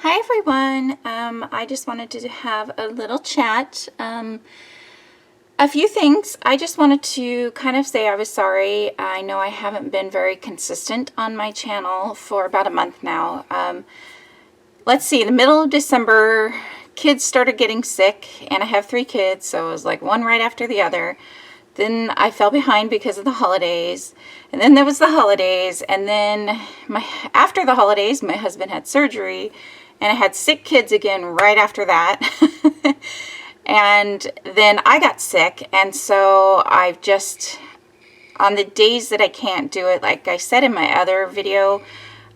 Hi everyone. I just wanted to have a little chat. A few things. I just wanted to kind of say I was sorry. I know I haven't been very consistent on my channel for about a month now. Let's see, in the middle of December, kids started getting sick, and I have 3 kids, so it was like one right after the other. Then I fell behind because of the holidays, and then there was the holidays, and then after the holidays, my husband had surgery, and I had sick kids again right after that. And then I got sick, and so I've just, on the days that I can't do it, like I said in my other video,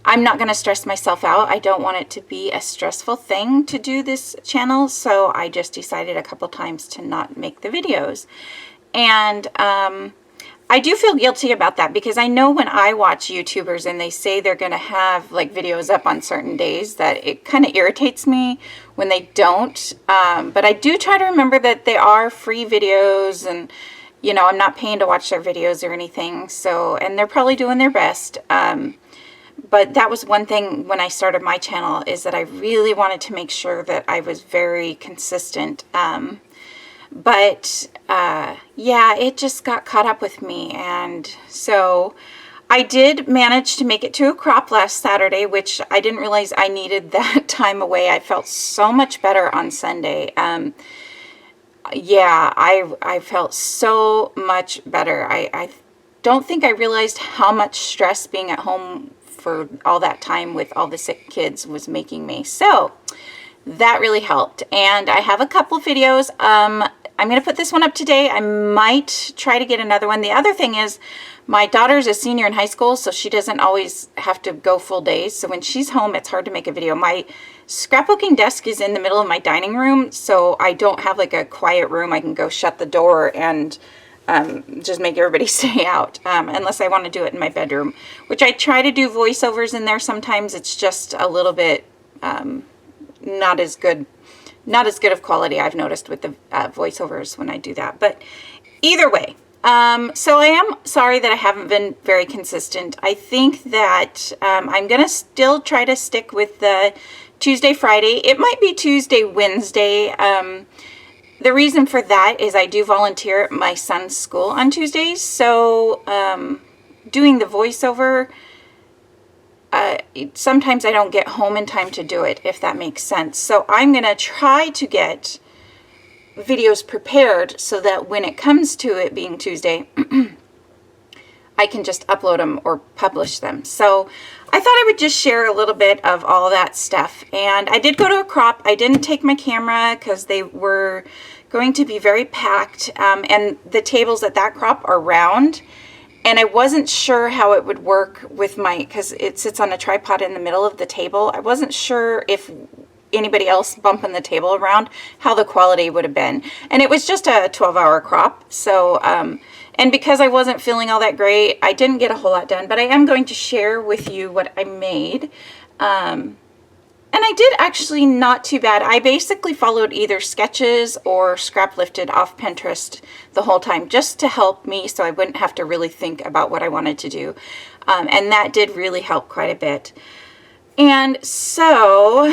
I'm not going to stress myself out. I don't want it to be a stressful thing to do this channel, so I just decided a couple times to not make the videos. And I do feel guilty about that because I know when I watch YouTubers and they say they're going to have like videos up on certain days that it kind of irritates me when they don't. But I do try to remember that they are free videos and, you know, I'm not paying to watch their videos or anything. So, and they're probably doing their best. But that was one thing when I started my channel is that I really wanted to make sure that I was very consistent. Yeah, it just got caught up with me, and so I did manage to make it to a crop last Saturday, which I didn't realize I needed that time away. I felt so much better on Sunday. Yeah, I felt so much better. I don't think I realized how much stress being at home for all that time with all the sick kids was making me. So that really helped, and I have a couple videos. I'm going to put this one up today. I might try to get another one. The other thing is my daughter's a senior in high school, so she doesn't always have to go full days. So when she's home, it's hard to make a video. My scrapbooking desk is in the middle of my dining room, so I don't have like a quiet room. I can go shut the door and just make everybody stay out, unless I want to do it in my bedroom, which I try to do voiceovers in there. Sometimes it's just a little bit not as good of quality, I've noticed, with the voiceovers when I do that. But either way, so I am sorry that I haven't been very consistent. I think that I'm going to still try to stick with the Tuesday, Friday. It might be Tuesday, Wednesday. The reason for that is I do volunteer at my son's school on Tuesdays. So doing the voiceover, sometimes I don't get home in time to do it, if that makes sense. So I'm going to try to get videos prepared so that when it comes to it being Tuesday, I can just upload them or publish them. So I thought I would just share a little bit of all that stuff. And I did go to a crop. I didn't take my camera because they were going to be very packed. And the tables at that crop are round. And I wasn't sure how it would work with because it sits on a tripod in the middle of the table. I wasn't sure if anybody else bumping the table around, how the quality would have been. And it was just a 12-hour crop. So, and because I wasn't feeling all that great, I didn't get a whole lot done. But I am going to share with you what I made. And I did actually not too bad. I basically followed either sketches or scrap lifted off Pinterest the whole time just to help me so I wouldn't have to really think about what I wanted to do. And that did really help quite a bit. And so,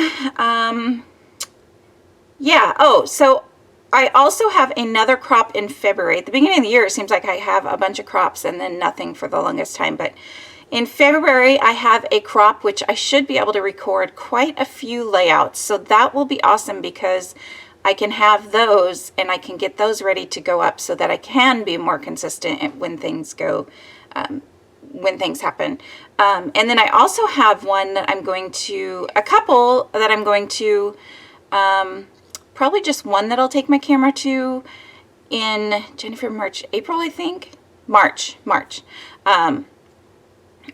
yeah. Oh, so I also have another crop in February. At the beginning of the year, it seems like I have a bunch of crops and then nothing for the longest time. But in February, I have a crop which I should be able to record quite a few layouts. So that will be awesome because I can have those and I can get those ready to go up so that I can be more consistent when things go, when things happen. And then I also have one that I'm going to, a couple that I'm going to, probably just one that I'll take my camera to in April, I think. March.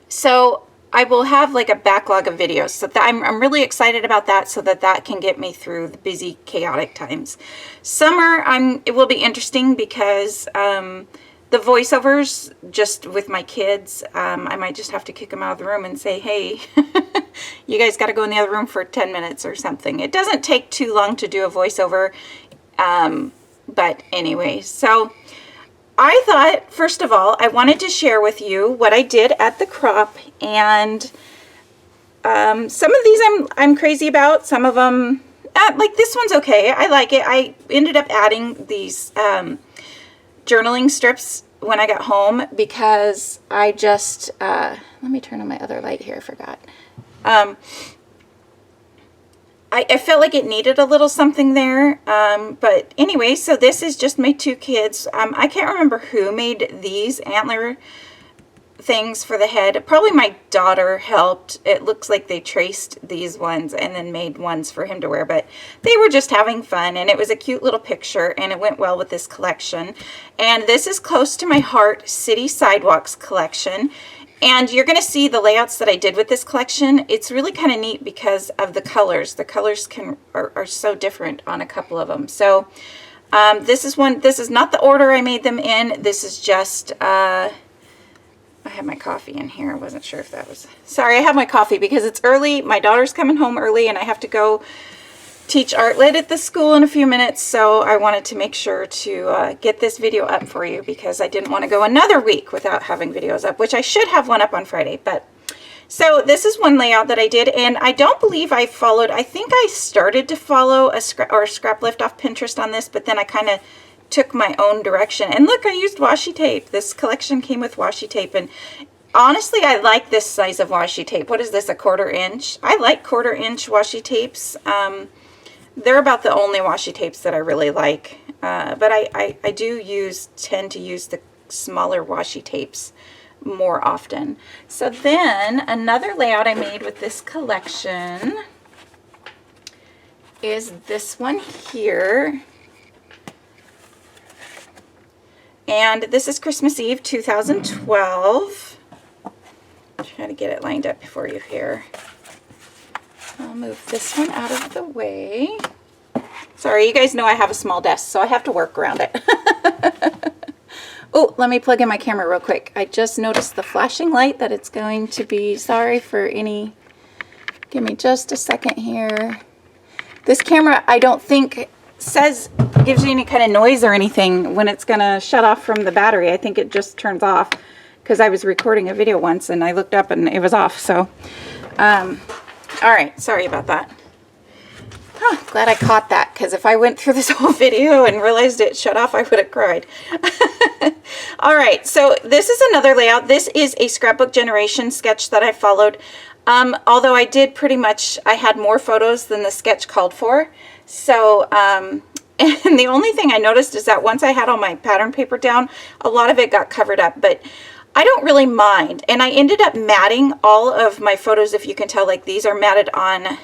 So I will have like a backlog of videos. So I'm really excited about that so that can get me through the busy, chaotic times. Summer, it will be interesting because the voiceovers just with my kids, I might just have to kick them out of the room and say, hey, you guys got to go in the other room for 10 minutes or something. It doesn't take too long to do a voiceover. But anyway, so I thought, first of all, I wanted to share with you what I did at the crop, and Some of these I'm crazy about. Some of them, like this one's okay. I like it. I ended up adding these journaling strips when I got home because I just, let me turn on my other light here, I forgot. I felt like it needed a little something there. But anyway, so this is just my two kids. I can't remember who made these antler things for the head. Probably my daughter helped. It looks like they traced these ones and then made ones for him to wear, but they were just having fun, and it was a cute little picture, and it went well with this collection. And this is close to my heart, City Sidewalks collection. And you're going to see the layouts that I did with this collection. It's really kind of neat because of the colors. The colors are so different on a couple of them. So this is not the order I made them in. This is just, I have my coffee in here. I wasn't sure if that was, sorry, I have my coffee because it's early. My daughter's coming home early and I have to go teach art lit at the school in a few minutes, so I wanted to make sure to get this video up for you because I didn't want to go another week without having videos up, which I should have one up on Friday. But so this is one layout that I did, and I don't believe I followed. I think I started to follow a scrap lift off Pinterest on this, but then I kind of took my own direction. And look, I used washi tape. This collection came with washi tape, and honestly, I like this size of washi tape. What is this, a 1/4 inch? I like 1/4 inch washi tapes. They're about the only washi tapes that I really like, but I tend to use the smaller washi tapes more often. So then another layout I made with this collection is this one here. And this is Christmas Eve 2012. Try to get it lined up for you here. I'll move this one out of the way. Sorry, you guys know I have a small desk, so I have to work around it. Oh, let me plug in my camera real quick. I just noticed the flashing light that it's going to be, sorry for any, give me just a second here. This camera, I don't think gives you any kind of noise or anything when it's gonna shut off from the battery. I think it just turns off because I was recording a video once and I looked up and it was off, so. All right, sorry about that. Oh, glad I caught that, because if I went through this whole video and realized it shut off, I would have cried. All right, so this is another layout. This is a Scrapbook Generation sketch that I followed. Although I did I had more photos than the sketch called for. So, and the only thing I noticed is that once I had all my pattern paper down, a lot of it got covered up, but I don't really mind. And I ended up matting all of my photos, if you can tell, like these are matted on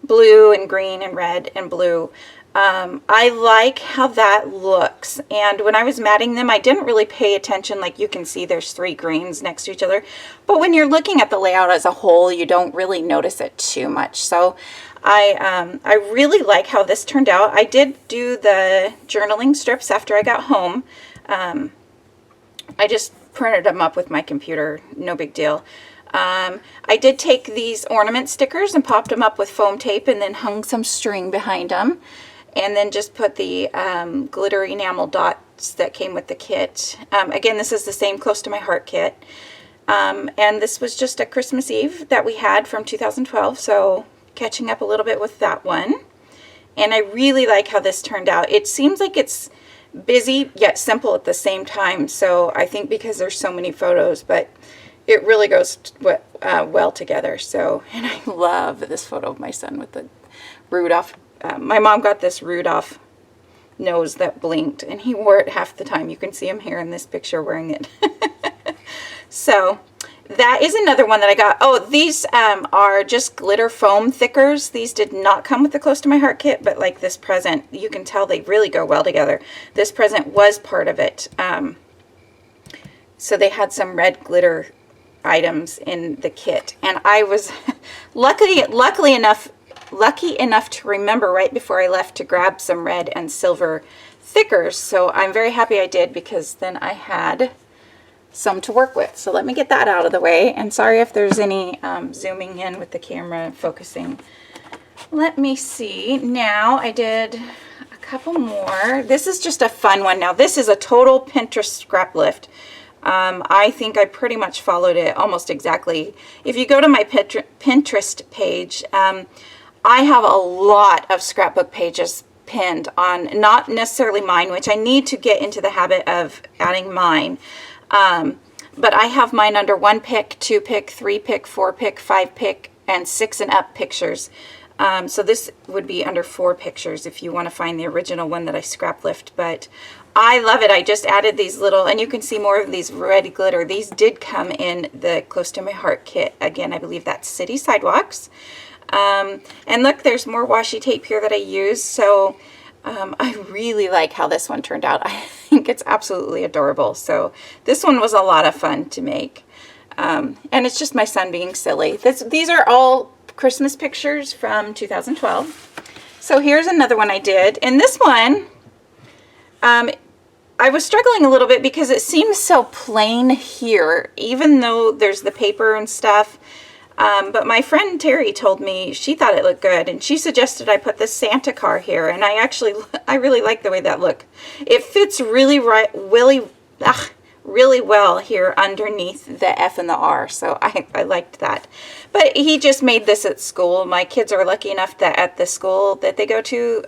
blue and green and red and blue. I like how that looks. And when I was matting them, I didn't really pay attention. Like you can see there's 3 greens next to each other. But when you're looking at the layout as a whole, you don't really notice it too much. So I really like how this turned out. I did do the journaling strips after I got home. I just printed them up with my computer, no big deal. I did take these ornament stickers and popped them up with foam tape and then hung some string behind them, and then just put the glitter enamel dots that came with the kit. Again, this is the same Close to My Heart kit, and this was just a Christmas Eve that we had from 2012, so catching up a little bit with that one. And I really like how this turned out. It seems like it's busy yet simple at the same time, so I think because there's so many photos, but it really goes well together. So, and I love this photo of my son with the Rudolph. My mom got this Rudolph nose that blinked, and he wore it half the time. You can see him here in this picture wearing it. So that is another one that I got. Oh, these are just glitter foam thickers. These did not come with the Close to My Heart kit, but like this present, you can tell they really go well together. This present was part of it. So they had some red glitter items in the kit, and I was lucky enough to remember right before I left to grab some red and silver thickers. So I'm very happy I did, because then I had some to work with. So let me get that out of the way, and sorry if there's any zooming in with the camera focusing. Let me see. Now I did a couple more. This is just a fun one. Now this is a total Pinterest scrap lift. I think I pretty much followed it almost exactly. If you go to my Pinterest page, I have a lot of scrapbook pages pinned on, not necessarily mine, which I need to get into the habit of adding mine. But I have mine under 1 pick, 2 pick, 3 pick, 4 pick, 5 pick, and 6 and up pictures. So this would be under 4 pictures if you want to find the original one that I scrap lift. But I love it. I just added these little, and you can see more of these red glitter. These did come in the Close to My Heart kit. Again, I believe that's City Sidewalks. And look, there's more washi tape here that I used. So I really like how this one turned out. I think it's absolutely adorable. So this one was a lot of fun to make. And it's just my son being silly. These are all Christmas pictures from 2012. So here's another one I did. And this one, I was struggling a little bit because it seems so plain here, even though there's the paper and stuff. But my friend Terry told me she thought it looked good, and she suggested I put the Santa car here, and I really like the way that looked. It fits really really well here underneath the F and the R, so I liked that. But he just made this at school. My kids are lucky enough that at the school that they go to,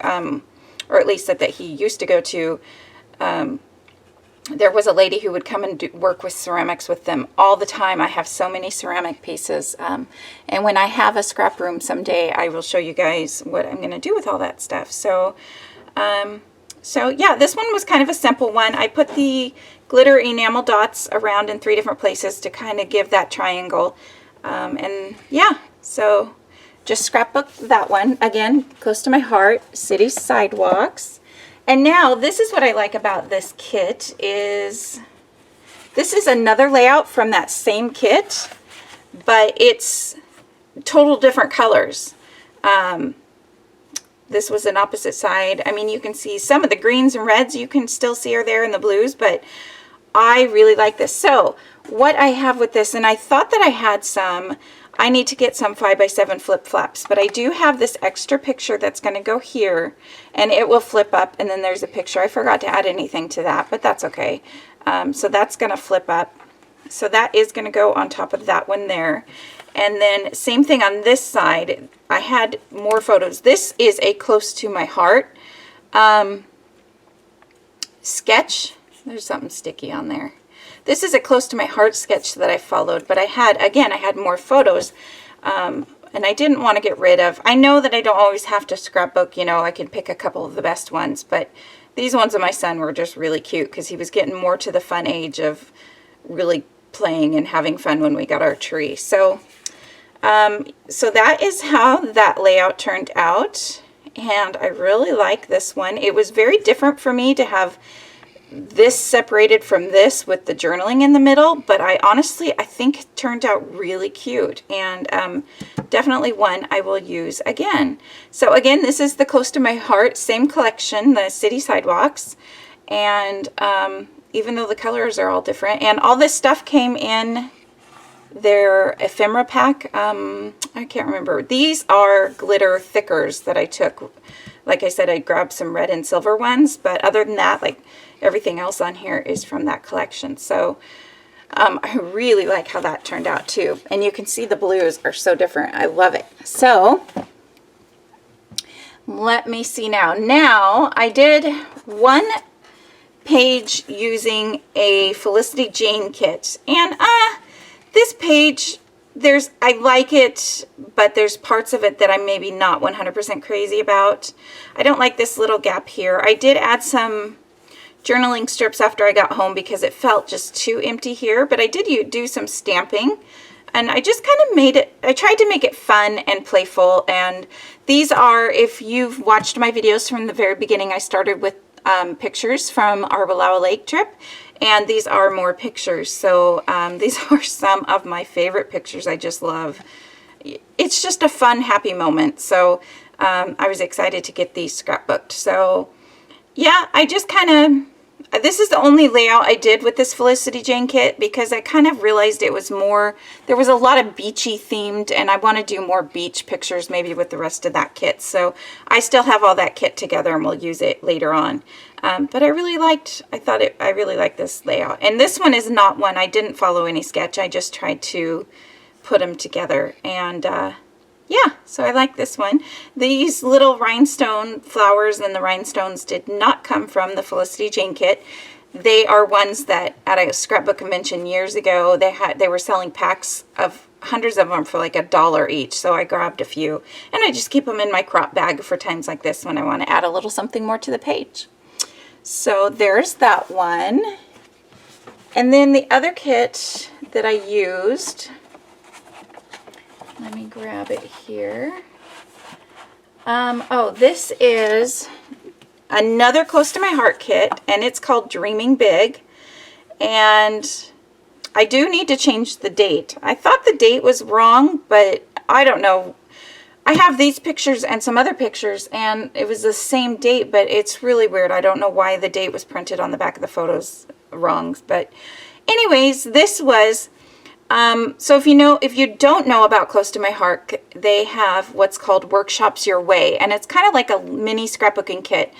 or at least that he used to go to, there was a lady who would come and work with ceramics with them all the time. I have so many ceramic pieces. And when I have a scrap room someday, I will show you guys what I'm going to do with all that stuff. So yeah, this one was kind of a simple one. I put the glitter enamel dots around in 3 different places to kind of give that triangle. And yeah, so just scrapbook that one. Again, Close to My Heart, City Sidewalks. And now this is what I like about this kit is this is another layout from that same kit, but it's total different colors. This was an opposite side. I mean, you can see some of the greens and reds you can still see are there in the blues, but I really like this. So what I have with this, and I thought that I had some, I need to get some 5x7 flip flaps, but I do have this extra picture that's going to go here, and it will flip up, and then there's a picture. I forgot to add anything to that, but that's okay. So that's going to flip up. So that is going to go on top of that one there. And then same thing on this side. I had more photos. This is a Close to My Heart sketch. There's something sticky on there. This is a Close to My Heart sketch that I followed, but I had more photos, and I didn't want to get rid of. I know that I don't always have to scrapbook, you know, I can pick a couple of the best ones, but these ones of my son were just really cute because he was getting more to the fun age of really playing and having fun when we got our tree. So, so that is how that layout turned out, and I really like this one. It was very different for me to have this separated from this with the journaling in the middle, but I think it turned out really cute, and definitely one I will use again. So again, this is the Close to My Heart, same collection, the City Sidewalks, and even though the colors are all different, and all this stuff came in their ephemera pack. I can't remember. These are glitter thickers that I took. Like I said, I grabbed some red and silver ones, but other than that, like everything else on here is from that collection. So I really like how that turned out too. And you can see the blues are so different. I love it. So let me see now. Now I did one page using a Felicity Jane kit. And this page, I like it, but there's parts of it that I'm maybe not 100% crazy about. I don't like this little gap here. I did add some journaling strips after I got home because it felt just too empty here, but I did do some stamping, and I just kind of made it, I tried to make it fun and playful. And these are, if you've watched my videos from the very beginning, I started with pictures from our Wallowa Lake trip, and these are more pictures. So these are some of my favorite pictures. I just love, it's just a fun, happy moment. So I was excited to get these scrapbooked. So yeah, I just kind of, this is the only layout I did with this Felicity Jane kit because I kind of realized it was more, there was a lot of beachy themed, and I want to do more beach pictures maybe with the rest of that kit. So I still have all that kit together and we'll use it later on. But I really liked this layout. And this one is not one, I didn't follow any sketch. I just tried to put them together. And yeah, so I like this one. These little rhinestone flowers and the rhinestones did not come from the Felicity Jane kit. They are ones that at a scrapbook convention years ago, they were selling packs of hundreds of them for like $1 each. So I grabbed a few and I just keep them in my crop bag for times like this when I want to add a little something more to the page. So there's that one. And then the other kit that I used, let me grab it here. Oh, this is another Close to My Heart kit, and it's called Dreaming Big. And I do need to change the date. I thought the date was wrong, but I don't know. I have these pictures and some other pictures, and it was the same date, but it's really weird. I don't know why the date was printed on the back of the photos wrong. But anyways, this was, so if you don't know about Close to My Heart, they have what's called Workshops Your Way, and it's kind of like a mini scrapbooking kit.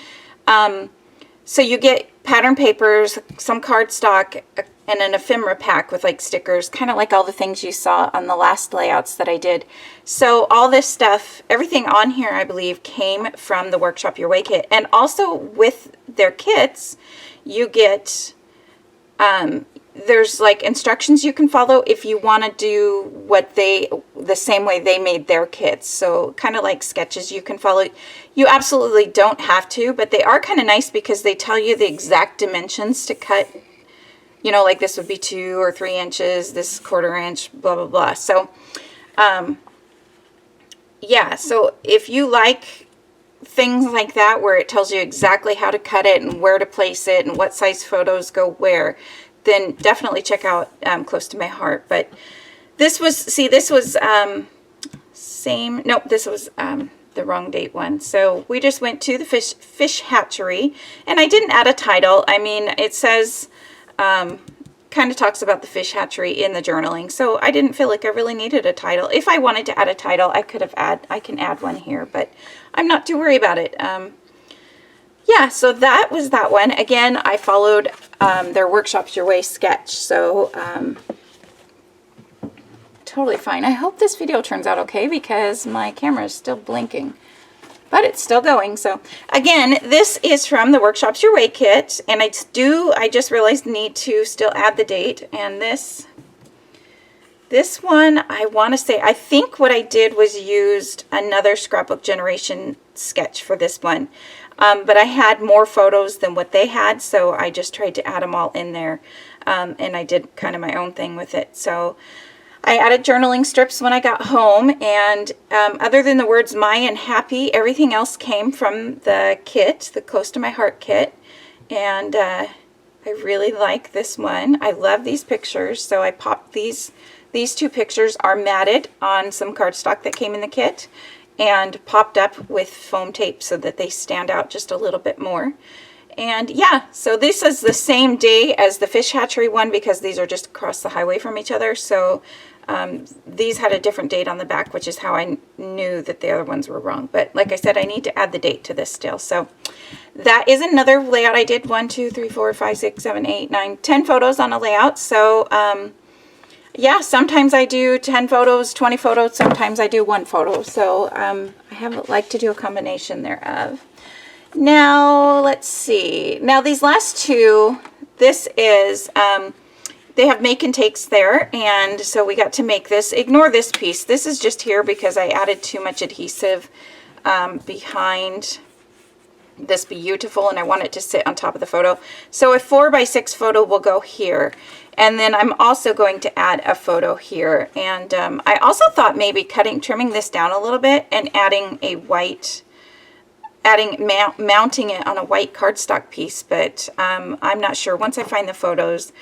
So you get pattern papers, some cardstock, and an ephemera pack with like stickers, kind of like all the things you saw on the last layouts that I did. So all this stuff, everything on here, I believe, came from the Workshop Your Way kit. And also with their kits, you get, there's like instructions you can follow if you want to do the same way they made their kits. So kind of like sketches you can follow. You absolutely don't have to, but they are kind of nice because they tell you the exact dimensions to cut. You know, like this would be 2 or 3 inches, this 1/4 inch, blah, blah, blah. So, yeah, so if you like things like that where it tells you exactly how to cut it and where to place it and what size photos go where, then definitely check out Close to My Heart. But this was, see, this was this was the wrong date one. So we just went to the fish hatchery, and I didn't add a title. I mean, it says, kind of talks about the fish hatchery in the journaling. So I didn't feel like I really needed a title. If I wanted to add a title, I can add one here, but I'm not too worried about it. Yeah, so that was that one. Again, I followed their Workshops Your Way sketch, so totally fine. I hope this video turns out okay because my camera is still blinking, but it's still going. So again, this is from the Workshops Your Way kit, and I just realized need to still add the date. And this one, I want to say, I think what I did was used another Scrapbook Generation sketch for this one. But I had more photos than what they had, so I just tried to add them all in there. And I did kind of my own thing with it. So I added journaling strips when I got home, and other than the words my and happy, everything else came from the kit, the Close to My Heart kit. And I really like this one. I love these pictures, so I popped these. These 2 pictures are matted on some cardstock that came in the kit and popped up with foam tape so that they stand out just a little bit more. And yeah, so this is the same day as the fish hatchery one because these are just across the highway from each other. So these had a different date on the back, which is how I knew that the other ones were wrong. But like I said, I need to add the date to this still. So that is another layout I did. 1, 2, 3, 4, 5, 6, 7, 8, 9, 10 photos on a layout. So yeah, sometimes I do 10 photos, 20 photos, sometimes I do 1 photo. So I like to do a combination thereof. Now, let's see. Now, these last 2, this is, they have make and takes there, and so we got to make this. Ignore this piece. This is just here because I added too much adhesive behind this beautiful, and I want it to sit on top of the photo. So a 4x6 photo will go here. And then I'm also going to add a photo here. And I also thought maybe trimming this down a little bit and adding a white, mounting it on a white cardstock piece. But I'm not sure. Once I find the photos,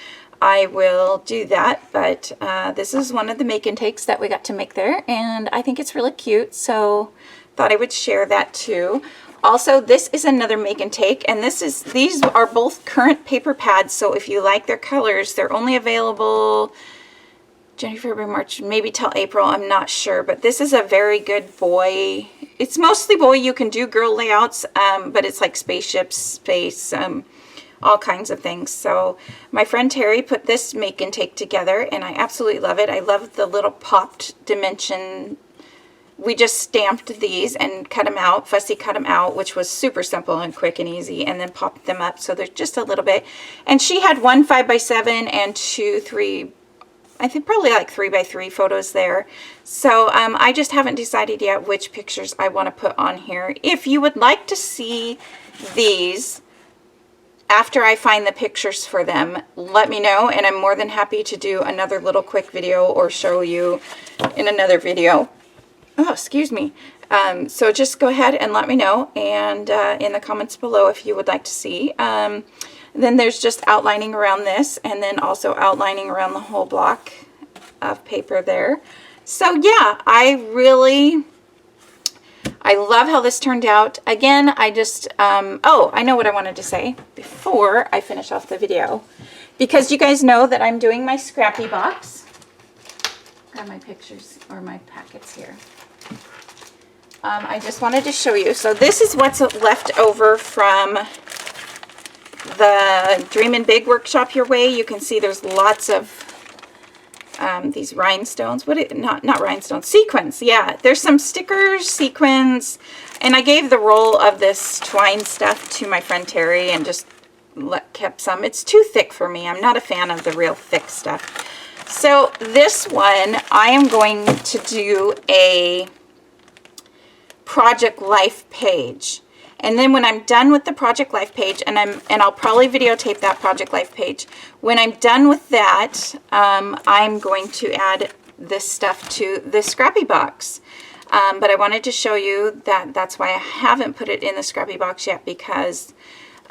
I will do that. But this is one of the make and takes that we got to make there. And I think it's really cute. So thought I would share that too. Also, this is another make and take, and these are both current paper pads, so if you like their colors, they're only available January, February, March, maybe till April, I'm not sure, but this is a very good boy. It's mostly boy. You can do girl layouts, but it's like spaceships, space, all kinds of things. So my friend Terry put this make and take together, and I absolutely love it. I love the little popped dimension. We just stamped these and cut them out, fussy cut them out, which was super simple and quick and easy, and then popped them up so there's just a little bit. And she had 1 5x7 and 2 3, I think probably like 3x3 photos there. So I just haven't decided yet which pictures I want to put on here. If you would like to see these after I find the pictures for them, let me know, and I'm more than happy to do another little quick video or show you in another video. Oh, excuse me. So just go ahead and let me know, and in the comments below if you would like to see. Then there's just outlining around this, and then also outlining around the whole block of paper there. So yeah, I love how this turned out. Again, I just, oh, I know what I wanted to say before I finish off the video. Because you guys know that I'm doing my Scrappy box. Got my pictures or my packets here. I just wanted to show you. So this is what's left over from the Dreamin' Big Workshop Your Way. You can see there's lots of these rhinestones. Not rhinestones, sequins. Yeah, there's some stickers, sequins, and I gave the roll of this twine stuff to my friend Terry and just kept some. It's too thick for me. I'm not a fan of the real thick stuff. So this one, I am going to do a Project Life page. And then when I'm done with the Project Life page, and I'll probably videotape that Project Life page. When I'm done with that, I'm going to add this stuff to the Scrappy box. But I wanted to show you that's why I haven't put it in the Scrappy box yet, because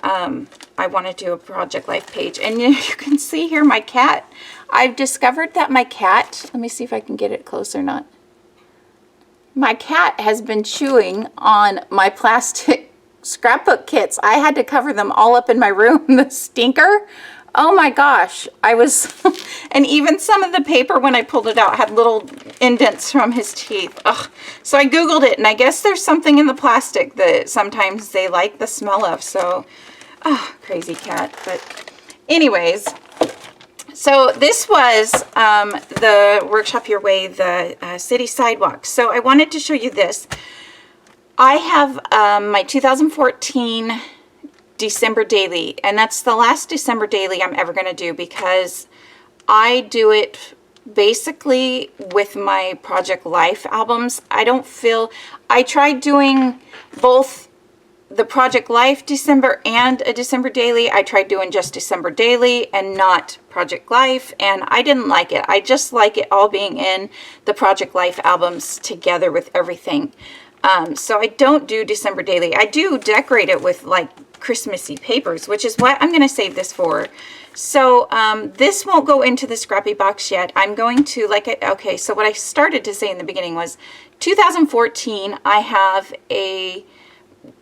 I want to do a Project Life page. And you can see here my cat. I've discovered that my cat, let me see if I can get it close or not. My cat has been chewing on my plastic scrapbook kits. I had to cover them all up in my room. The stinker. Oh my gosh. I was, and even some of the paper when I pulled it out had little indents from his teeth. Ugh. So I Googled it, and I guess there's something in the plastic that sometimes they like the smell of. So, crazy cat. But anyways, so this was the Workshop Your Way, the city sidewalk. So I wanted to show you this. I have my 2014 December daily, and that's the last December daily I'm ever going to do, because I do it basically with my Project Life albums. I tried doing both the Project Life December and a December daily. I tried doing just December daily and not Project Life, and I didn't like it. I just like it all being in the Project Life albums together with everything. So I don't do December daily. I do decorate it with like Christmassy papers, which is what I'm going to save this for. So this won't go into the Scrappy box yet. I'm going to, okay, so what I started to say in the beginning was 2014, I have a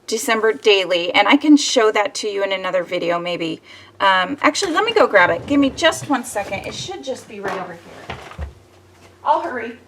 December daily, and I can show that to you in another video maybe. Actually, let me go grab it. Give me just 1 second. It should just be right over here. I'll hurry.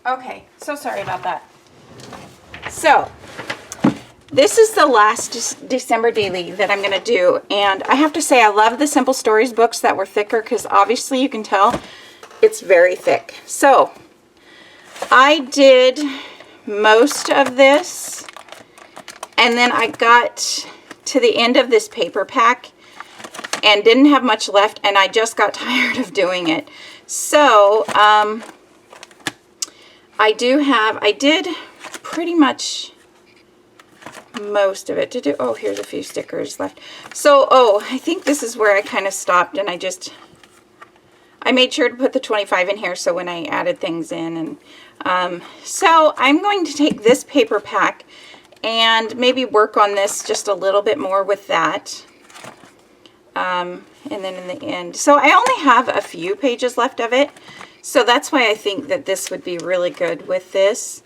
Okay, so sorry about that. So, this is the last December daily that I'm going to do, and I have to say I love the Simple Stories books that were thicker, because obviously you can tell it's very thick. So, I did most of this, and then I got to the end of this paper pack and didn't have much left, and I just got tired of doing it. So, I did pretty much most of it to do. Oh, here's a few stickers left. So, oh, I think this is where I kind of stopped, and I made sure to put the 25 in here so when I added things in. And so I'm going to take this paper pack and maybe work on this just a little bit more with that. And then in the end, so I only have a few pages left of it. So that's why I think that this would be really good with this.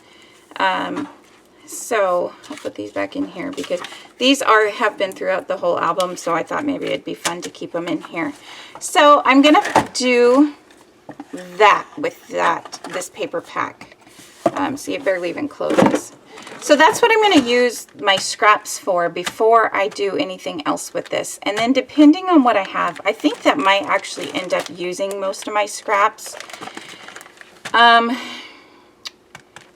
So I'll put these back in here because these have been throughout the whole album. So I thought maybe it'd be fun to keep them in here. So I'm going to do that with this paper pack. See, it barely even closes. So that's what I'm going to use my scraps for before I do anything else with this. And then depending on what I have, I think that might actually end up using most of my scraps. And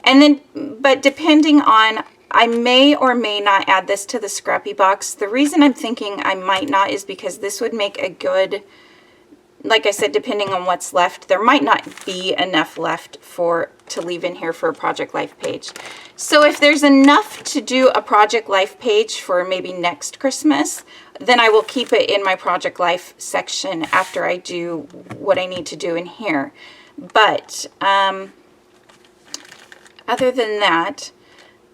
then, but depending on, I may or may not add this to the Scrappy box. The reason I'm thinking I might not is because this would make a good, like I said, depending on what's left, there might not be enough left to leave in here for a Project Life page. So if there's enough to do a Project Life page for maybe next Christmas, then I will keep it in my Project Life section after I do what I need to do in here. But other than that,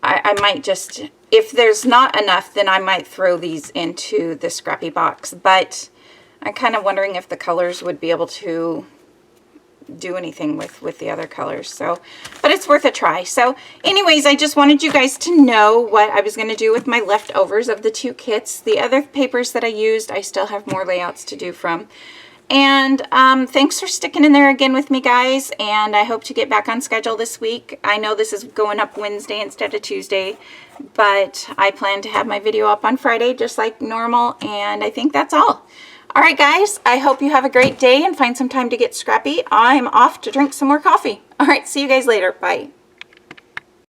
I might just, if there's not enough, then I might throw these into the Scrappy box. But I'm kind of wondering if the colors would be able to do anything with the other colors. So, but it's worth a try. So anyways, I just wanted you guys to know what I was going to do with my leftovers of the 2 kits. The other papers that I used, I still have more layouts to do from. And thanks for sticking in there again with me, guys. And I hope to get back on schedule this week. I know this is going up Wednesday instead of Tuesday, but I plan to have my video up on Friday just like normal. And I think that's all. All right, guys, I hope you have a great day and find some time to get scrappy. I'm off to drink some more coffee. All right, see you guys later. Bye.